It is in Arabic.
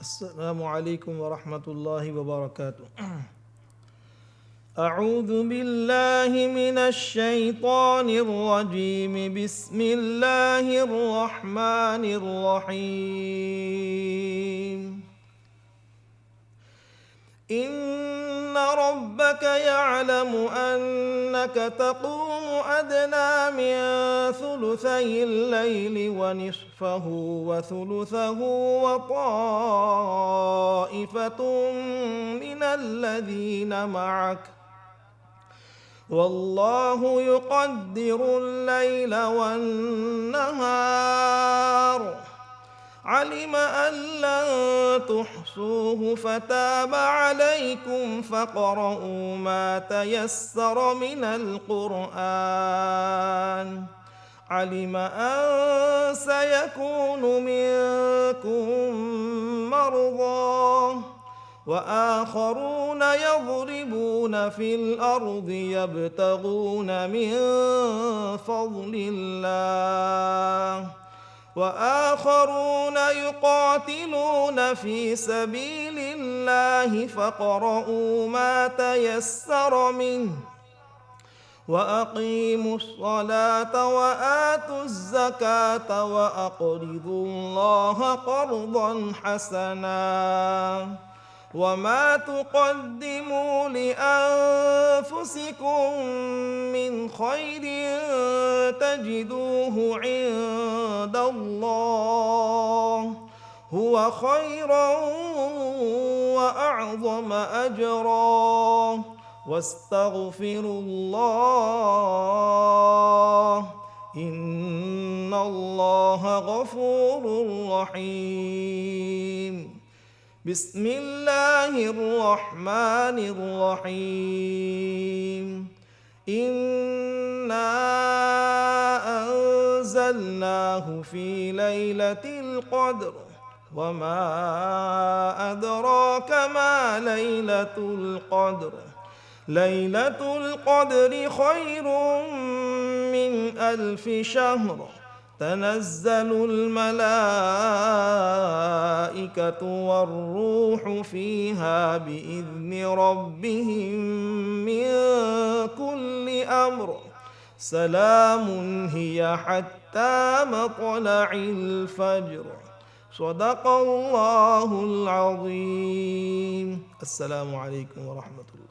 السلام عليكم ورحمة الله وبركاته. أعوذ بالله من الشيطان الرجيم. بسم الله الرحمن الرحيم. إن ربك يعلم أنك تقوم أدنى من ثلثي الليل ونصفه وثلثه وطائفة من الذين معك والله يقدر الليل والنهار علم أن لن تحصوه فتاب عليكم فاقرؤوا ما تيسر من القرآن علم أن سيكون منكم مرضى وآخرون يضربون في الأرض يبتغون من فضل الله وآخرون يقاتلون في سبيل الله فاقرؤوا ما تيسر منه وأقيموا الصلاة وآتوا الزكاة وأقرضوا الله قرضا حسنا وما تقدموا لأنفسكم من خير تجدوه عند الله هو خيرا وأعظم أجرا واستغفروا الله إن الله غفور رحيم. بسم الله الرحمن الرحيم. إنا أنزلناه في ليلة القدر وما أدراك ما ليلة القدر ليلة القدر خير من 1000 شهر تنزل الملائكة والروح فيها بإذن ربهم من كل أمر سلام هي حتى مطلع الفجر. صدق الله العظيم. السلام عليكم ورحمة الله.